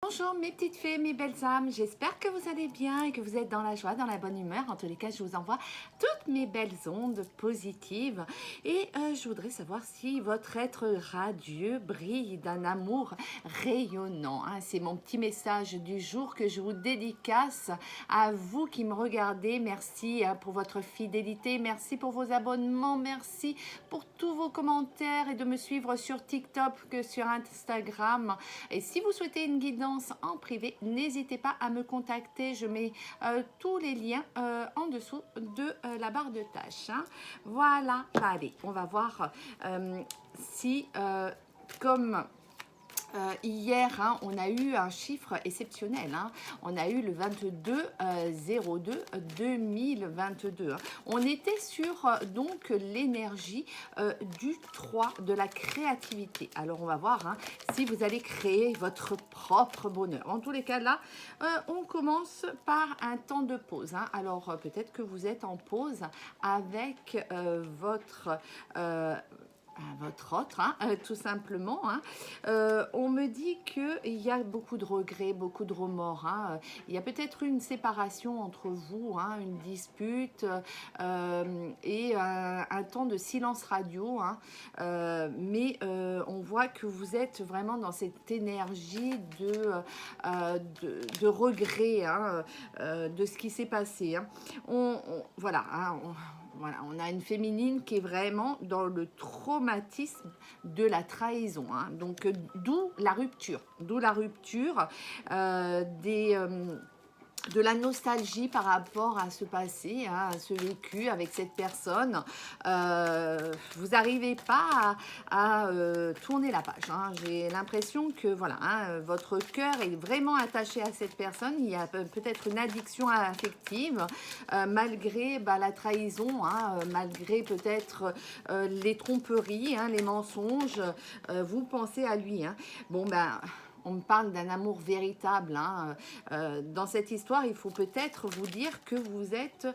Bonjour mes petites fées, mes belles âmes, j'espère que vous allez bien et que vous êtes dans la joie, dans la bonne humeur. En tous les cas, je vous envoie toutes mes belles ondes positives et je voudrais savoir si votre être radieux brille d'un amour rayonnant. C'est mon petit message du jour que je vous dédicace à vous qui me regardez. Merci pour votre fidélité, merci pour vos abonnements, merci pour tous vos commentaires et de me suivre sur TikTok que sur Instagram. Et si vous souhaitez une guidance en privé, n'hésitez pas à me contacter. Je mets tous les liens en dessous de la barre de tâches. Voilà, allez, on va voir si comme hier, on a eu un chiffre exceptionnel. On a eu le 22-02-2022. On était sur donc l'énergie du 3 de la créativité. Alors, on va voir si vous allez créer votre propre bonheur. En tous les cas, là, on commence par un temps de pause. Alors, peut-être que vous êtes en pause avec votre autre, tout simplement. On me dit qu'il y a beaucoup de regrets, beaucoup de remords. Il y a peut-être une séparation entre vous, une dispute et un temps de silence radio. Mais on voit que vous êtes vraiment dans cette énergie de regret de ce qui s'est passé. Voilà. Voilà, on a une féminine qui est vraiment dans le traumatisme de la trahison. Donc, d'où la rupture. De la nostalgie par rapport à ce passé, à ce vécu avec cette personne. Vous n'arrivez pas à tourner la page. J'ai l'impression que voilà, votre cœur est vraiment attaché à cette personne. Il y a peut-être une addiction affective malgré la trahison, malgré peut-être les tromperies, les mensonges. Vous pensez à lui. Bon, on me parle d'un amour véritable. Dans cette histoire, il faut peut-être vous dire que vous êtes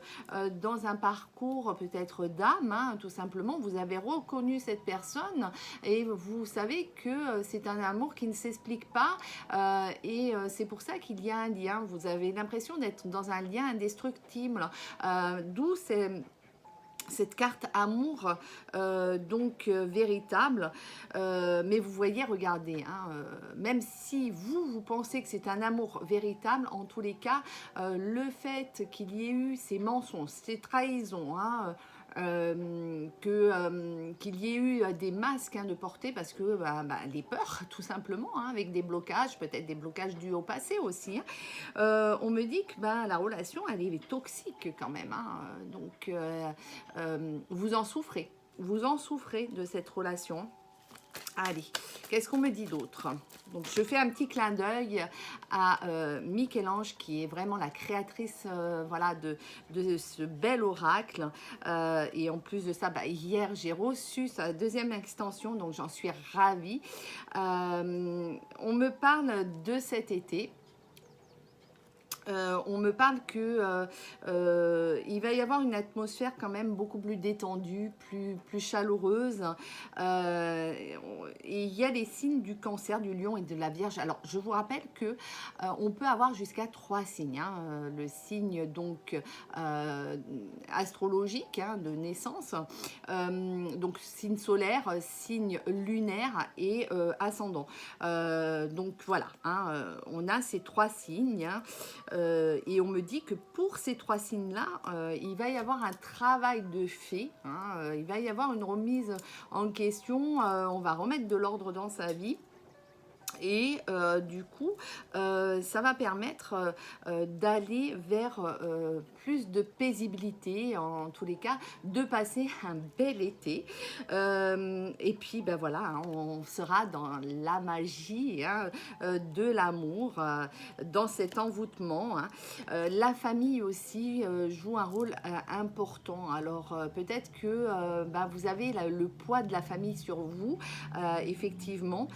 dans un parcours peut-être d'âme, tout simplement. Vous avez reconnu cette personne et vous savez que c'est un amour qui ne s'explique pas et c'est pour ça qu'il y a un lien. Vous avez l'impression d'être dans un lien indestructible. D'où cette carte amour véritable, mais vous voyez, regardez, même si vous pensez que c'est un amour véritable, en tous les cas, le fait qu'il y ait eu ces mensonges, ces trahisons, qu'il y ait eu des masques de porter parce que les peurs tout simplement, avec des blocages, peut-être des blocages dus au passé aussi. On me dit que la relation elle est toxique quand même, donc vous en souffrez de cette relation. Allez, qu'est-ce qu'on me dit d'autre? Donc, je fais un petit clin d'œil à Michel-Ange, qui est vraiment la créatrice de ce bel oracle. Et en plus de ça, hier, j'ai reçu sa deuxième extension, donc j'en suis ravie. On me parle de cet été. On me parle que il va y avoir une atmosphère quand même beaucoup plus détendue, plus chaleureuse. Et il y a les signes du Cancer, du Lion et de la Vierge. Alors, je vous rappelle que on peut avoir jusqu'à 3 signes. Le signe donc astrologique de naissance, donc signe solaire, signe lunaire et ascendant. Donc voilà, on a ces 3 signes. Et on me dit que pour ces 3 signes-là, il va y avoir un travail de fait. Il va y avoir une remise en question. On va remettre de l'ordre dans sa vie. Et du coup, ça va permettre d'aller vers plus de paisibilité, en tous les cas, de passer un bel été. Et puis, voilà, on sera dans la magie de l'amour, dans cet envoûtement. La famille aussi joue un rôle important. Alors, peut-être que vous avez le poids de la famille sur vous, effectivement,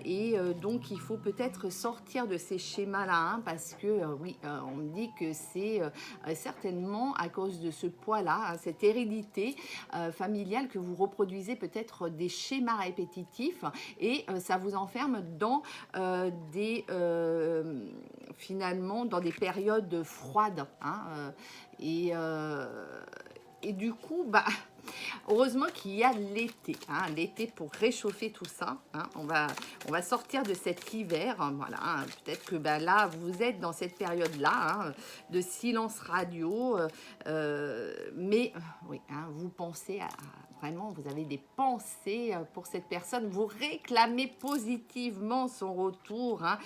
et Donc, il faut peut-être sortir de ces schémas-là, hein, parce que, oui, on me dit que c'est certainement à cause de ce poids-là, hein, cette hérédité familiale, que vous reproduisez peut-être des schémas répétitifs et ça vous enferme dans finalement, dans des périodes froides, hein, et du coup, bah, heureusement qu'il y a l'été, hein, l'été pour réchauffer tout ça, hein. On va sortir de cet hiver, hein, voilà, hein. Peut-être que bah, là, vous êtes dans cette période-là, hein, de silence radio, mais oui, hein, vous pensez vraiment, vous avez des pensées pour cette personne, vous réclamez positivement son retour, hein.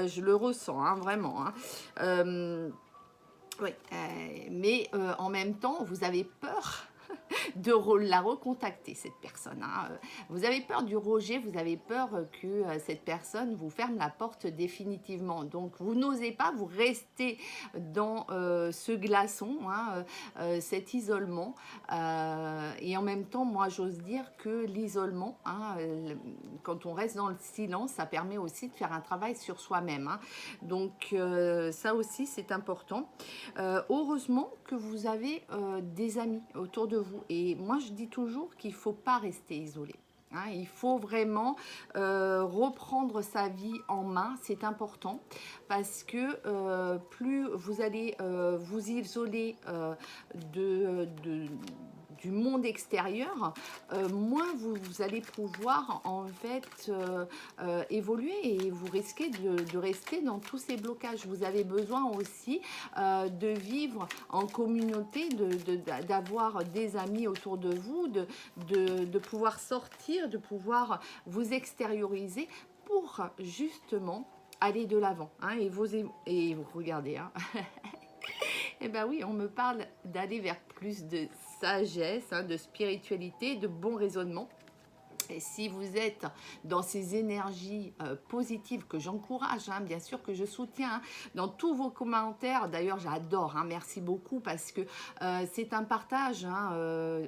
Je le ressens, hein, vraiment, hein. Oui, mais en même temps, vous avez peur de la recontacter, cette personne, hein. Vous avez peur du rejet, vous avez peur que cette personne vous ferme la porte définitivement. Donc, vous n'osez pas, vous restez dans ce glaçon, hein, cet isolement. Et en même temps, moi, j'ose dire que l'isolement, hein, quand on reste dans le silence, ça permet aussi de faire un travail sur soi-même, hein. Donc, ça aussi, c'est important. Heureusement que vous avez des amis autour de vous. Et moi, je dis toujours qu'il ne faut pas rester isolé, hein. Il faut vraiment reprendre sa vie en main, c'est important, parce que plus vous allez vous isoler du monde extérieur, moins vous allez pouvoir en fait évoluer et vous risquez de rester dans tous ces blocages. Vous avez besoin aussi de vivre en communauté, d'avoir des amis autour de vous, de pouvoir sortir, de pouvoir vous extérioriser pour justement aller de l'avant, hein. Et vous regardez, hein. Eh bien oui, on me parle d'aller vers plus de sagesse, hein, de spiritualité, de bon raisonnement. Et si vous êtes dans ces énergies positives que j'encourage, hein, bien sûr que je soutiens, hein, dans tous vos commentaires, d'ailleurs j'adore, hein, merci beaucoup parce que c'est un partage, hein,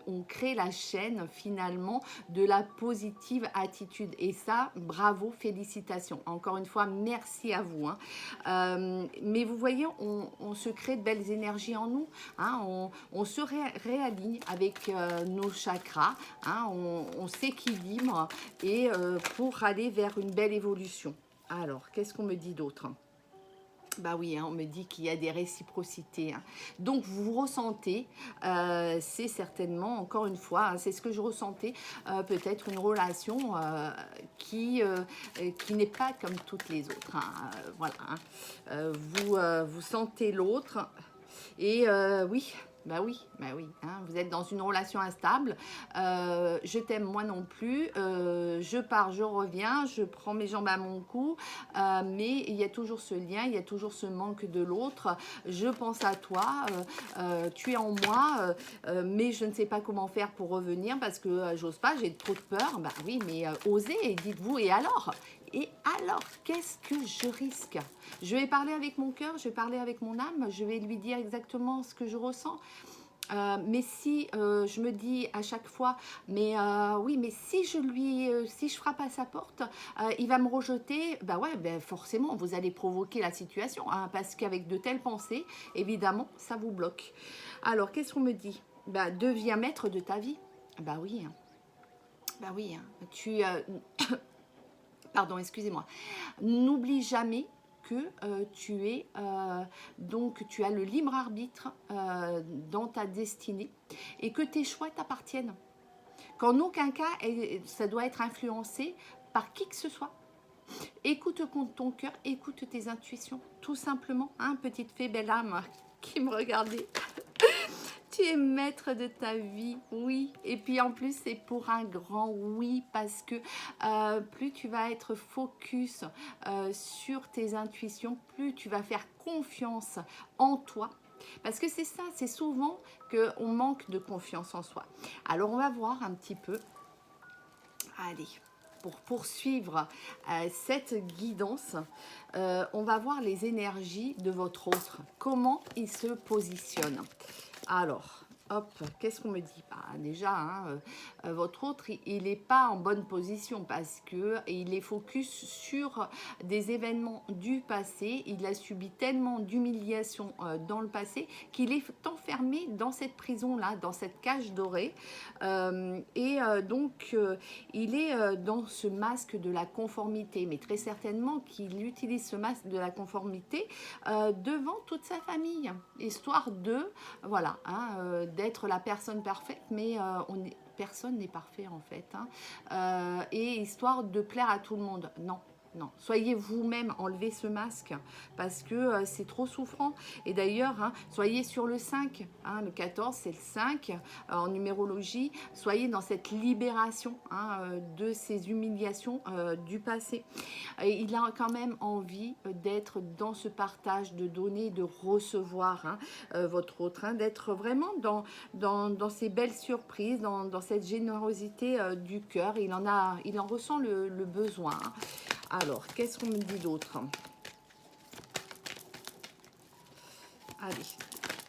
on crée la chaîne finalement de la positive attitude et ça, bravo, félicitations. Encore une fois, merci à vous, hein. Mais vous voyez, on se crée de belles énergies en nous, hein, on se réaligne avec nos chakras, hein, on s'équilibre et pour aller vers une belle évolution. Alors, qu'est-ce qu'on me dit d'autre? Bah oui, hein, on me dit qu'il y a des réciprocités, hein. Donc, vous ressentez, c'est certainement, encore une fois, hein, c'est ce que je ressentais, peut-être une relation qui n'est pas comme toutes les autres, hein. Voilà, hein. Vous sentez l'autre et oui. Bah oui, hein, vous êtes dans une relation instable, je t'aime moi non plus, je pars, je reviens, je prends mes jambes à mon cou, mais il y a toujours ce lien, il y a toujours ce manque de l'autre, je pense à toi, tu es en moi, mais je ne sais pas comment faire pour revenir parce que j'ose pas, j'ai trop de peur. Bah oui, mais osez, dites-vous, et alors? Et alors, qu'est-ce que je risque? Je vais parler avec mon cœur, je vais parler avec mon âme, je vais lui dire exactement ce que je ressens. Mais si je me dis à chaque fois, mais oui, mais si je frappe à sa porte, il va me rejeter, bah ouais, ben forcément, vous allez provoquer la situation, hein, parce qu'avec de telles pensées, évidemment, ça vous bloque. Alors, qu'est-ce qu'on me dit? Bah, deviens maître de ta vie. Bah oui, hein. Bah oui, hein. Pardon, excusez-moi. N'oublie jamais que donc tu as le libre arbitre dans ta destinée et que tes choix t'appartiennent. Qu'en aucun cas, ça doit être influencé par qui que ce soit. Écoute ton cœur, écoute tes intuitions, tout simplement. Hein, petite fée belle âme qui me regardait. Tu es maître de ta vie, oui. Et puis en plus, c'est pour un grand oui, parce que plus tu vas être focus sur tes intuitions, plus tu vas faire confiance en toi. Parce que c'est ça, c'est souvent qu'on manque de confiance en soi. Alors on va voir un petit peu. Allez, pour poursuivre cette guidance, on va voir les énergies de votre autre. Comment il se positionne. Alors, hop, qu'est-ce qu'on me dit? Bah, déjà, hein, votre autre, il n'est pas en bonne position parce que il est focus sur des événements du passé. Il a subi tellement d'humiliation dans le passé qu'il est enfermé dans cette prison-là, dans cette cage dorée. Donc, il est dans ce masque de la conformité, mais très certainement qu'il utilise ce masque de la conformité devant toute sa famille, histoire de, voilà, hein, d'être la personne parfaite, mais personne n'est parfait en fait, hein, et histoire de plaire à tout le monde. Non. Non, soyez vous-même, enlevez ce masque parce que c'est trop souffrant. Et d'ailleurs, hein, soyez sur le 5, hein, le 14 c'est le 5 en numérologie, soyez dans cette libération, hein, de ces humiliations du passé. Et il a quand même envie d'être dans ce partage, de donner, de recevoir, hein, votre autre, hein, d'être vraiment dans ces belles surprises, dans cette générosité du cœur. Il en ressent le besoin. Hein. Alors, qu'est-ce qu'on me dit d'autre? Allez,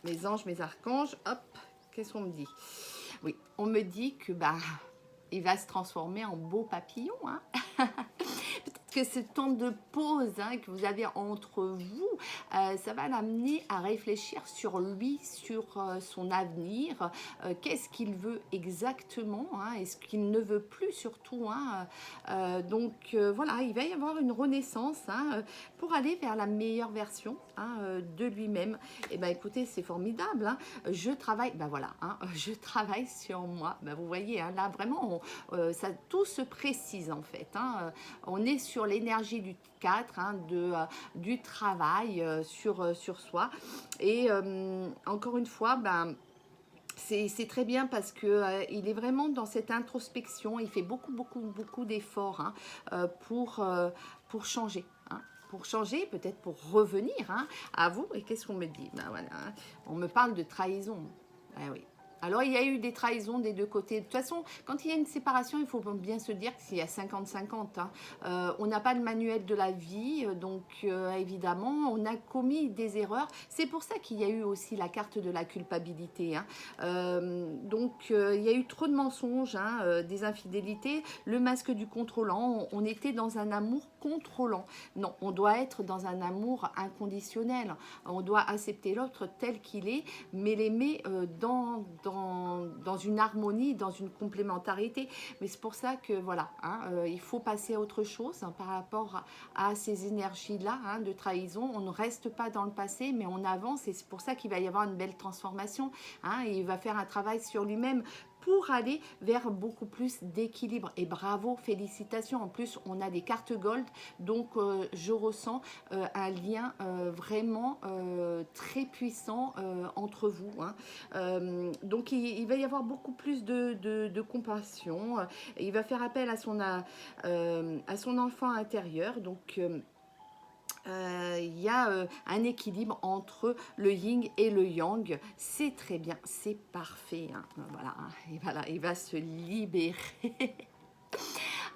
mes anges, mes archanges, hop, qu'est-ce qu'on me dit? Oui, on me dit que bah, il va se transformer en beau papillon, hein. Que ce temps de pause, hein, que vous avez entre vous, ça va l'amener à réfléchir sur lui, sur son avenir, qu'est-ce qu'il veut exactement, hein, et ce qu'il ne veut plus surtout. Hein, voilà, il va y avoir une renaissance, hein, pour aller vers la meilleure version, hein, de lui-même. Et ben écoutez, c'est formidable. Hein, je travaille, ben voilà, hein, je travaille sur moi. Ben vous voyez, hein, là vraiment, ça tout se précise en fait. Hein, on est sur l'énergie du 4, hein, du travail sur soi. Et encore une fois, ben, c'est très bien parce que il est vraiment dans cette introspection. Il fait beaucoup d'efforts, hein, pour changer. Hein, pour changer, peut-être pour revenir, hein, à vous. Et qu'est-ce qu'on me dit? Ben voilà, hein, on me parle de trahison. Ah oui. Alors, il y a eu des trahisons des deux côtés. De toute façon, quand il y a une séparation, il faut bien se dire qu'il y a 50-50. Hein. On n'a pas le manuel de la vie, donc évidemment, on a commis des erreurs. C'est pour ça qu'il y a eu aussi la carte de la culpabilité. Hein. Il y a eu trop de mensonges, hein, des infidélités, le masque du contrôlant. On était dans un amour contrôlant. Non, on doit être dans un amour inconditionnel. On doit accepter l'autre tel qu'il est, mais l'aimer dans une harmonie, dans une complémentarité. Mais c'est pour ça que voilà, hein, il faut passer à autre chose, hein, par rapport à ces énergies-là, hein, de trahison. On ne reste pas dans le passé, mais on avance, et c'est pour ça qu'il va y avoir une belle transformation. Hein, et il va faire un travail sur lui-même pour aller vers beaucoup plus d'équilibre. Et bravo, félicitations. En plus, on a des cartes gold, donc je ressens un lien vraiment très puissant entre vous. Hein. Donc, il va y avoir beaucoup plus de compassion. Il va faire appel à son enfant intérieur. Donc, il y a un équilibre entre le yin et le yang. C'est très bien, c'est parfait. Hein. Voilà, et voilà, il va se libérer.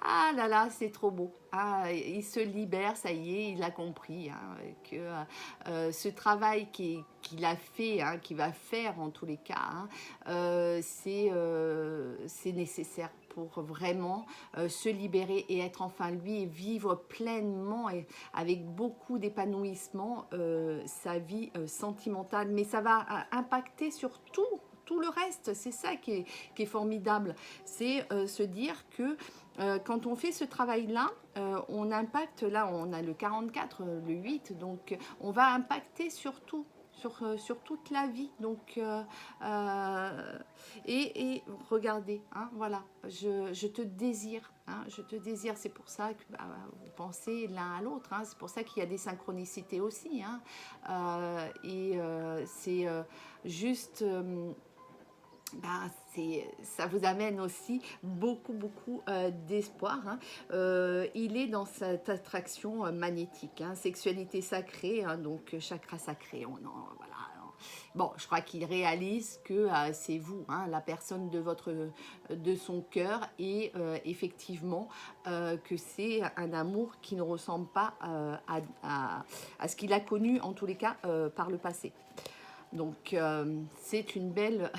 Ah là là, c'est trop beau. Ah, il se libère, ça y est, il a compris, hein, que ce travail qu'il a fait, hein, qu'il va faire en tous les cas, hein, c'est nécessaire pour vraiment se libérer et être enfin lui et vivre pleinement et avec beaucoup d'épanouissement sa vie sentimentale. Mais ça va impacter sur tout le reste. C'est ça qui est formidable. C'est se dire que quand on fait ce travail-là, on impacte, là on a le 44, le 8, donc on va impacter sur tout. Sur toute la vie. Donc, et regardez, hein, voilà, je te désire. Hein, je te désire, c'est pour ça que bah, vous pensez l'un à l'autre. Hein, c'est pour ça qu'il y a des synchronicités aussi. Hein, c'est juste... bah, ça vous amène aussi beaucoup d'espoir. Hein. Il est dans cette attraction magnétique, hein, sexualité sacrée, hein, donc chakra sacré. Voilà. Bon, je crois qu'il réalise que c'est vous, hein, la personne de son cœur, et effectivement que c'est un amour qui ne ressemble pas à ce qu'il a connu, en tous les cas, par le passé. Donc, c'est une belle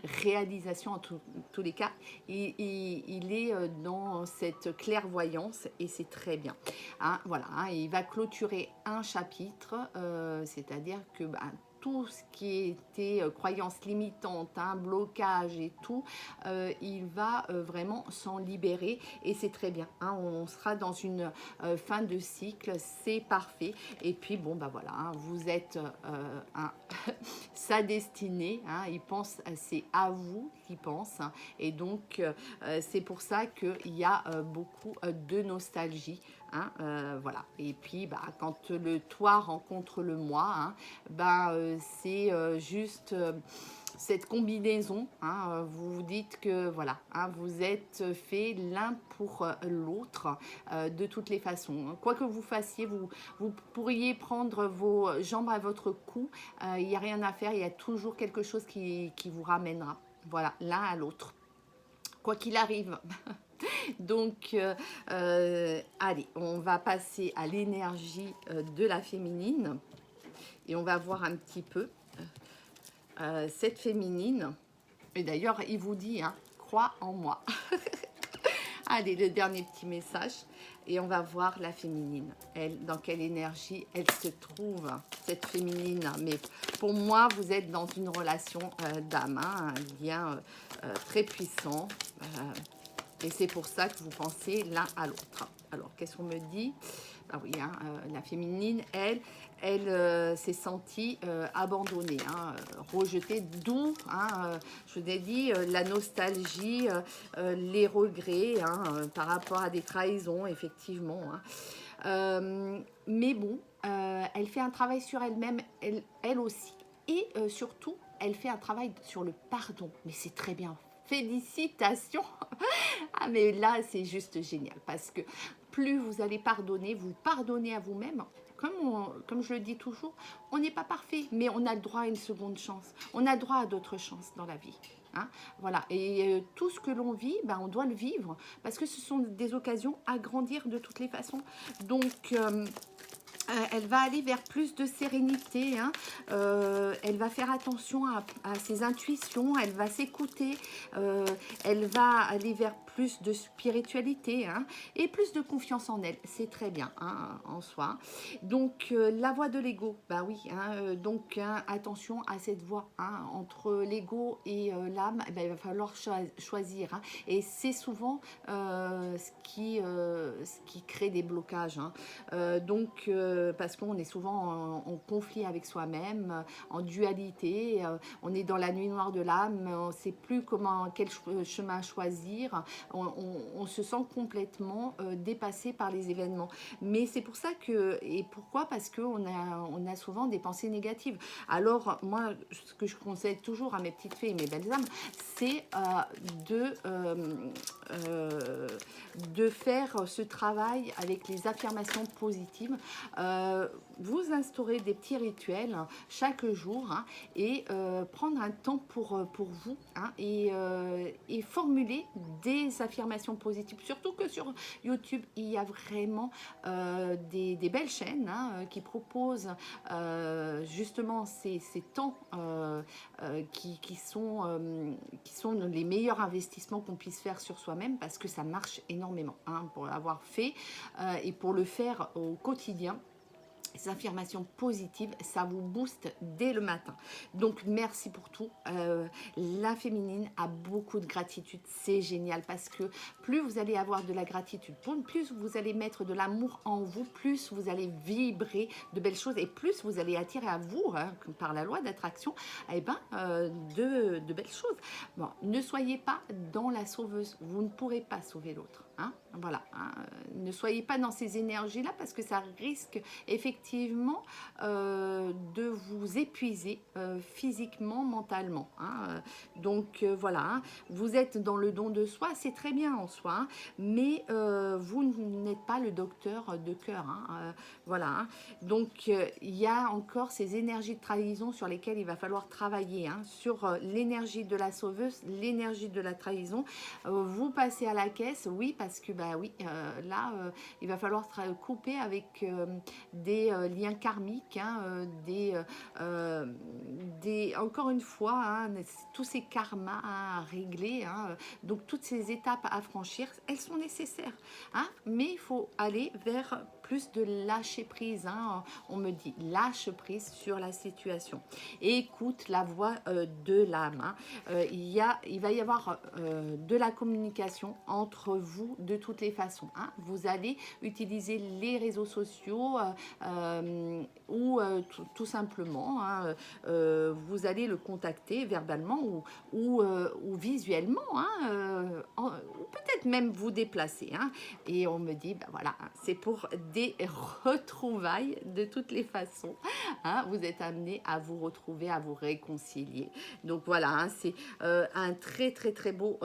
réalisation en tous les cas. Il est dans cette clairvoyance et c'est très bien. Hein, voilà, hein, il va clôturer un chapitre, c'est-à-dire que tout ce qui était croyance limitante, hein, blocage et tout, il va vraiment s'en libérer et c'est très bien. Hein, on sera dans une fin de cycle, c'est parfait. Et puis bon, voilà, hein, vous êtes sa destinée. Hein, il pense, c'est à vous qu'il pense. Hein, et donc, c'est pour ça qu'il y a beaucoup de nostalgie. Hein, voilà. Et puis, quand le toi rencontre le moi, hein, c'est juste cette combinaison. Hein, vous vous dites que voilà, hein, vous êtes fait l'un pour l'autre de toutes les façons. Quoi que vous fassiez, vous pourriez prendre vos jambes à votre cou. Il n'y a rien à faire. Il y a toujours quelque chose qui vous ramènera. Voilà, l'un à l'autre. Quoi qu'il arrive. Donc, allez, on va passer à l'énergie de la féminine et on va voir un petit peu cette féminine. Et d'ailleurs, il vous dit, hein, crois en moi. Allez, le dernier petit message et on va voir la féminine. Elle, dans quelle énergie elle se trouve, cette féminine. Mais pour moi, vous êtes dans une relation d'âme, hein, un lien très puissant. Et c'est pour ça que vous pensez l'un à l'autre. Alors, qu'est-ce qu'on me dit? Oui, hein, la féminine, elle s'est sentie abandonnée, hein, rejetée, d'où, hein, je vous ai dit, la nostalgie, les regrets, hein, par rapport à des trahisons, effectivement. Hein. Mais bon, elle fait un travail sur elle-même, elle aussi. Et surtout, elle fait un travail sur le pardon. Mais c'est très bien. Félicitations. Ah mais là c'est juste génial parce que plus vous allez pardonner, vous pardonnez à vous-même. Comme je le dis toujours, on n'est pas parfait, mais on a le droit à une seconde chance. On a le droit à d'autres chances dans la vie. Hein, voilà. Et tout ce que l'on vit, on doit le vivre parce que ce sont des occasions à grandir de toutes les façons. Donc elle va aller vers plus de sérénité, hein. Elle va faire attention à ses intuitions, elle va s'écouter, elle va aller vers plus de spiritualité, hein, et plus de confiance en elle. C'est très bien, hein, en soi. Donc, la voix de l'ego, oui. Hein, donc, hein, attention à cette voix. Hein, entre l'ego et l'âme, il va falloir choisir. Hein, et c'est souvent ce qui crée des blocages. Hein. Donc, parce qu'on est souvent en conflit avec soi-même, en dualité, on est dans la nuit noire de l'âme, on ne sait plus quel chemin choisir, on se sent complètement dépassé par les événements. Mais c'est pour ça que, et pourquoi? Parce qu'on a souvent des pensées négatives. Alors moi, ce que je conseille toujours à mes petites fées et mes belles âmes, c'est de faire ce travail avec les affirmations positives. Vous instaurez des petits rituels, hein, chaque jour, hein, et prendre un temps pour vous, hein, et formuler des affirmations positives. Surtout que sur YouTube, il y a vraiment des belles chaînes, hein, qui proposent justement ces temps qui sont les meilleurs investissements qu'on puisse faire sur soi-même parce que ça marche énormément, hein, pour l'avoir fait et pour le faire au quotidien. Ces affirmations positives, ça vous booste dès le matin. Donc, merci pour tout. La féminine a beaucoup de gratitude. C'est génial parce que plus vous allez avoir de la gratitude, plus vous allez mettre de l'amour en vous, plus vous allez vibrer de belles choses et plus vous allez attirer à vous, hein, par la loi d'attraction, de belles choses. Bon, ne soyez pas dans la sauveuse. Vous ne pourrez pas sauver l'autre. Hein, voilà, hein, ne soyez pas dans ces énergies-là parce que ça risque effectivement de vous épuiser physiquement, mentalement. Hein, donc voilà, hein, vous êtes dans le don de soi, c'est très bien en soi, hein, mais vous n'êtes pas le docteur de cœur. Hein, voilà, hein, donc il y a encore ces énergies de trahison sur lesquelles il va falloir travailler, hein, sur l'énergie de la sauveuse, l'énergie de la trahison. Vous passez à la caisse, oui, parce parce que bah oui, là, il va falloir couper avec des liens karmiques, hein, encore une fois, hein, tous ces karmas à régler, hein, donc toutes ces étapes à franchir, elles sont nécessaires, hein, mais il faut aller vers plus de lâcher prise, hein. On me dit lâche prise sur la situation, écoute la voix de l'âme, hein. Il va y avoir de la communication entre vous de toutes les façons, hein. Vous allez utiliser les réseaux sociaux ou tout simplement, hein, vous allez le contacter verbalement ou visuellement, hein, ou peut-être même vous déplacer, hein. Et on me dit, ben voilà, hein, c'est pour des retrouvailles de toutes les façons, hein. Vous êtes amené à vous retrouver, à vous réconcilier. Donc voilà, hein, c'est un très très très beau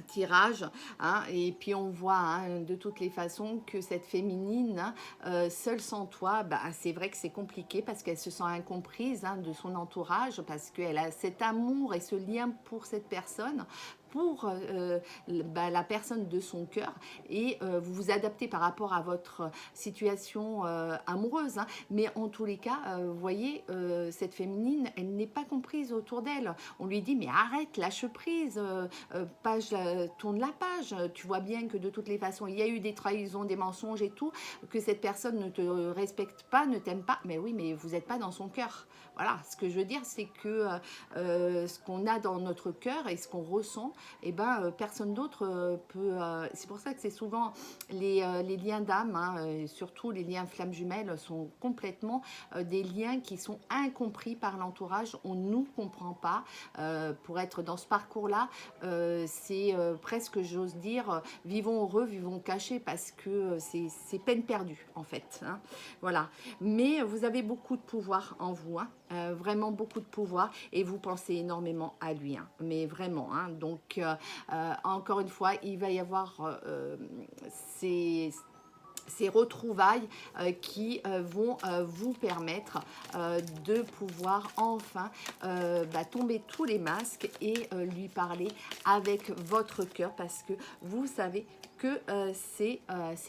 tirage, hein, et puis on voit, hein, de toutes les façons que cette féminine, hein, seule sans toi, bah, c'est vrai que c'est compliqué parce qu'elle se sent incomprise, hein, de son entourage, parce qu'elle a cet amour et ce lien pour cette personne, pour bah, la personne de son cœur, et vous vous adaptez par rapport à votre situation amoureuse, hein. Mais en tous les cas, vous voyez, cette féminine, elle n'est pas comprise autour d'elle. On lui dit mais arrête, lâche prise, tourne la page, tu vois bien que de toutes les façons il y a eu des trahisons, des mensonges et tout, que cette personne ne te respecte pas, ne t'aime pas, mais oui, mais vous n'êtes pas dans son cœur. Voilà, ce que je veux dire, c'est que ce qu'on a dans notre cœur et ce qu'on ressent, et ben, personne d'autre peut. C'est pour ça que c'est souvent les liens d'âme, hein, et surtout les liens flammes jumelles, sont complètement des liens qui sont incompris par l'entourage. On ne nous comprend pas. Pour être dans ce parcours-là, c'est presque, j'ose dire, vivons heureux, vivons cachés, parce que c'est peine perdue en fait, hein. Voilà. Mais vous avez beaucoup de pouvoir en vous, hein. Vraiment beaucoup de pouvoir, et vous pensez énormément à lui, hein, mais vraiment, hein. Donc encore une fois, il va y avoir ces retrouvailles qui vont vous permettre de pouvoir enfin bah, tomber tous les masques et lui parler avec votre cœur, parce que vous savez que c'est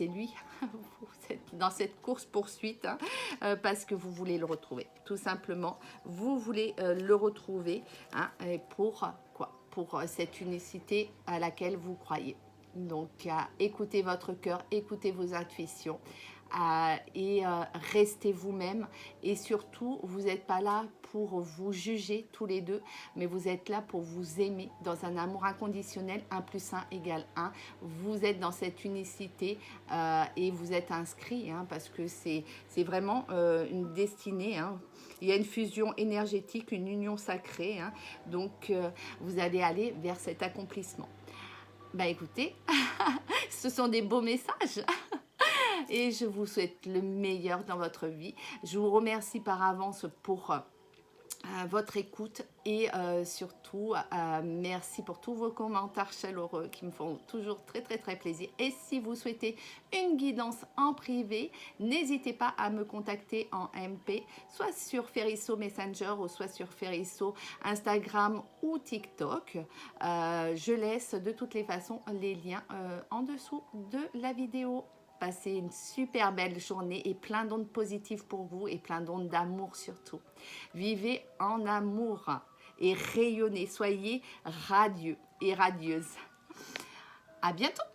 lui. Vous êtes dans cette course-poursuite, hein, parce que vous voulez le retrouver. Tout simplement, vous voulez le retrouver, hein, et pour quoi? Pour cette unicité à laquelle vous croyez. Donc, écoutez votre cœur, écoutez vos intuitions, et restez vous-même. Et surtout, vous n'êtes pas là pour vous juger tous les deux, mais vous êtes là pour vous aimer dans un amour inconditionnel. 1 + 1 = 1. Vous êtes dans cette unicité et vous êtes inscrits, hein, parce que c'est vraiment une destinée, hein. Il y a une fusion énergétique, une union sacrée, hein. Donc, vous allez aller vers cet accomplissement. Bah écoutez, ce sont des beaux messages et je vous souhaite le meilleur dans votre vie. Je vous remercie par avance pour votre écoute, et surtout merci pour tous vos commentaires chaleureux qui me font toujours très très très plaisir. Et si vous souhaitez une guidance en privé, n'hésitez pas à me contacter en MP, soit sur Ferisso Messenger ou soit sur Ferisso Instagram ou TikTok. Je laisse de toutes les façons les liens en dessous de la vidéo. Passez une super belle journée et plein d'ondes positives pour vous, et plein d'ondes d'amour surtout. Vivez en amour et rayonnez, soyez radieux et radieuses. À bientôt!